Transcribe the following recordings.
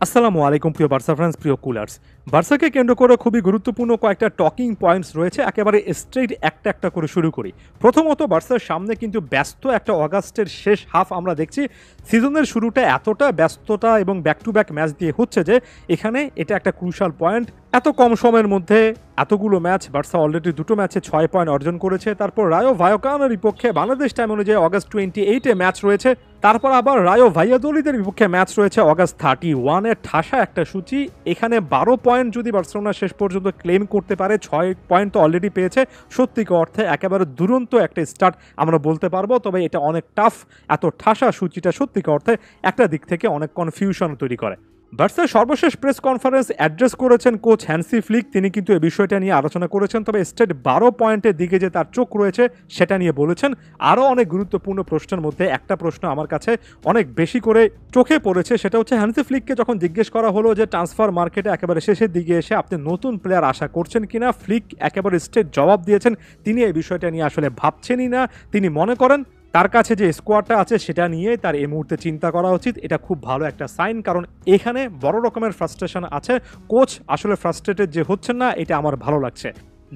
আসসালামু আলাইকুম প্রিয় বার্সা ফ্যান্স, প্রিয় কুলার্স। বার্সাকে কেন্দ্র করে খুবই গুরুত্বপূর্ণ কয়েকটা টকিং পয়েন্টস রয়েছে। একেবারে স্ট্রেইট একটা একটা করে শুরু করি। প্রথমত, বার্সার সামনে কিন্তু ব্যস্ত একটা অগাস্টের শেষ হাফ আমরা দেখছি। সিজনের শুরুটা এতটা ব্যস্ততা এবং ব্যাক টু ব্যাক ম্যাচ দিয়ে হচ্ছে যে এখানে এটা একটা ক্রুশাল পয়েন্ট। এত কম সময়ের মধ্যে এতগুলো ম্যাচ, বার্সা অলরেডি দুটো ম্যাচে 6 পয়েন্ট অর্জন করেছে। তারপর রায়ো ভায়োকানোর বিপক্ষে বাংলাদেশ টাইম অনুযায়ী অগাস্ট 28-এ ম্যাচ রয়েছে। তারপর আবার রায়ো ভাইয়াদোলিদের বিপক্ষে ম্যাচ রয়েছে অগাস্ট 31-এ। ঠাসা একটা সূচি। এখানে 12 পয়েন্ট যদি বার্সেলোনা শেষ পর্যন্ত ক্লেম করতে পারে, 6 পয়েন্ট তো অলরেডি পেয়েছে। সত্যিকার অর্থে একেবারে দুরন্ত একটা স্টার্ট আমরা বলতে পারবো। তবে এটা অনেক টাফ। এত ঠাসা সূচিটা সত্যিকার অর্থে একটা দিক থেকে অনেক কনফিউশন তৈরি করে। বার্সার সর্বশেষ প্রেস কনফারেন্স অ্যাড্রেস করেছেন কোচ হ্যান্সি ফ্লিক। তিনি কিন্তু এই বিষয়টা নিয়ে আলোচনা করেছেন। তবে স্টেট 12 পয়েন্টের দিকে যে তার চোখ রয়েছে সেটা নিয়ে বলেছেন। আরও অনেক গুরুত্বপূর্ণ প্রশ্নের মধ্যে একটা প্রশ্ন আমার কাছে অনেক বেশি করে চোখে পড়েছে। সেটা হচ্ছে হ্যান্সি ফ্লিককে যখন জিজ্ঞেস করা হলো যে ট্রান্সফার মার্কেটে একেবারে শেষের দিকে এসে আপনি নতুন প্লেয়ার আশা করছেন কিনা, ফ্লিক একেবারে স্ট্রেট জবাব দিয়েছেন তিনি এই বিষয়টা নিয়ে আসলে ভাবছেনই না। তিনি মনে করেন তার কাছে যে স্কোয়াডটা আছে সেটা নিয়ে তার এই মুহূর্তে চিন্তা করা উচিত। এটা খুব ভালো একটা সাইন, কারণ এখানে বড় রকমের ফ্রাস্ট্রেশন আছে। কোচ আসলে ফ্রাস্ট্রেটেড যে হচ্ছেন না, এটা আমার ভালো লাগছে।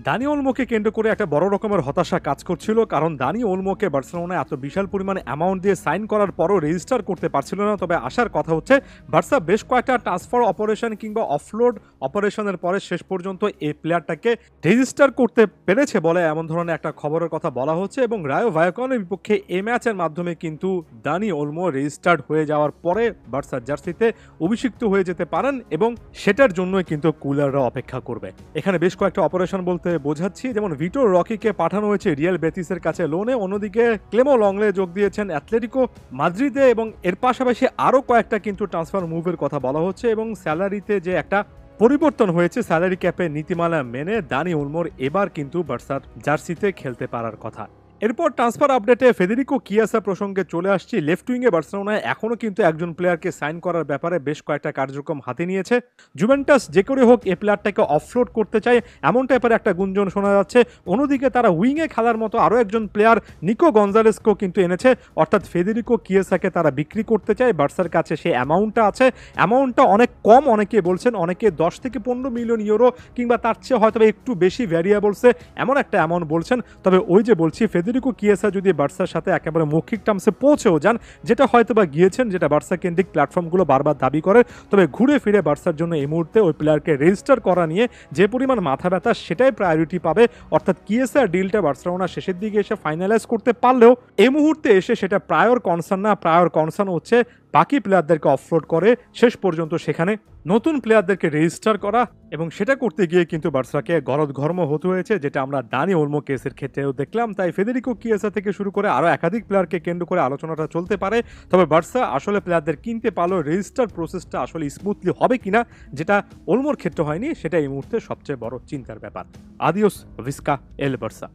দানি ওলমোকে কেন্দ্র করে একটা বড় রকমের হতাশা কাজ করছিল, কারণ দানি ওলমোকে বার্সেলোনা এত বিশাল পরিমাণে অ্যামাউন্ট দিয়ে সাইন করার পরও রেজিস্টার করতে পারছিল না। তবে আসার কথা হচ্ছে বার্সা বেশ কয়েকটা ট্রান্সফার অপারেশন কিংবা অফলোড অপারেশনের পরে শেষ পর্যন্ত এই প্লেয়ারটাকে রেজিস্টার করতে পেরেছে বলে এমন ধরনের একটা খবরের কথা বলা হচ্ছে। এবং রায়ো ভায়োকানোর বিপক্ষে এই ম্যাচের মাধ্যমে কিন্তু দানি ওলমো রেজিস্টার্ড হয়ে যাওয়ার পরে বার্সার জার্সিতে অভিষিক্ত হয়ে যেতে পারেন এবং সেটার জন্যই কিন্তু কুলাররা অপেক্ষা করবে। এখানে বেশ কয়েকটা অপারেশন বলতে বোঝাচ্ছি, যেমন ভিটোর রকিকে পাঠানো হয়েছে রিয়াল বেতিসের কাছে লোনে। অন্যদিকে ক্লেমো লংলে যোগ দিয়েছেন অ্যাথলেটিকো মাদ্রিদে এবং এর পাশাপাশি আরও কয়েকটা কিন্তু ট্রান্সফার মুভের কথা বলা হচ্ছে। এবং স্যালারিতে যে একটা পরিবর্তন হয়েছে, স্যালারি ক্যাপের নীতিমালা মেনে দানি ওলমোর এবার কিন্তু বার্সার জার্সিতে খেলতে পারার কথা। এরপর ট্রান্সফার আপডেটে ফেদেরিকো কিয়াসা প্রসঙ্গে চলে আসছি। লেফট উইংয়ে বার্সেলোনায় এখনও কিন্তু একজন প্লেয়ারকে সাইন করার ব্যাপারে বেশ কয়েকটা কার্যক্রম হাতে নিয়েছে। জুভেন্টাস যে করে হোক এই প্লেয়ারটাকে অফলোড করতে চায়, এমন টাইপের একটা গুঞ্জন শোনা যাচ্ছে। অন্যদিকে তারা উইংয়ে খেলার মতো আরও একজন প্লেয়ার নিকো গঞ্জালেসকেও কিন্তু এনেছে, অর্থাৎ ফেদেরিকো কিয়াসাকে তারা বিক্রি করতে চায়। বার্সার কাছে সেই অ্যামাউন্টটা আছে। অ্যামাউন্টটা অনেক কম অনেকে বলছেন, অনেকে 10 থেকে 15 মিলিয়ন ইউরো কিংবা তার চেয়ে হয়তো একটু বেশি ভ্যারিয়েবলসে এমন একটা অ্যামাউন্ট বলছেন। তবে ওই যে বলছি, ফেদেরিকো কিয়াসা যদি বার্সার সাথে একেবারে মৌখিক টার্মসে পৌঁছেও যান, যেটা হয়তো বা গিয়েছেন, যেটা বার্সা কেন্দ্রিক প্ল্যাটফর্মগুলো বারবার দাবি করে, তবে ঘুরে ফিরে বার্সার জন্য এই মুহূর্তে ওই প্লেয়ারকে রেজিস্টার করা নিয়ে যে পরিমাণ মাথা ব্যথা সেটাই প্রায়োরিটি পাবে। অর্থাৎ কিয়াসার ডিলটা বার্সেলোনা শেষের দিকে এসে ফাইনালাইজ করতে পারলেও এই মুহূর্তে এসে সেটা প্রায়র কনসার্ন না। প্রায়র কনসার্ন হচ্ছে বাকি প্লেয়ারদেরকে অফলোড করে শেষ পর্যন্ত সেখানে নতুন প্লেয়ারদেরকে রেজিস্টার করা, এবং সেটা করতে গিয়ে কিন্তু বার্সাকে গলদঘর্ম হতে হয়েছে, যেটা আমরা দানি ওলমো কেসের ক্ষেত্রেও দেখলাম। তাই ফেদেরিকো কিয়াসা থেকে শুরু করে আরও একাধিক প্লেয়ারকে কেন্দ্র করে আলোচনাটা চলতে পারে। তবে বার্সা আসলে প্লেয়ারদের কিনতে পারলেও রেজিস্টার প্রসেসটা আসলে স্মুথলি হবে কিনা, যেটা ওলমোর ক্ষেত্রে হয়নি, সেটা এই মুহূর্তে সবচেয়ে বড় চিন্তার ব্যাপার। আদিওস ভিস্কা এল বার্সা।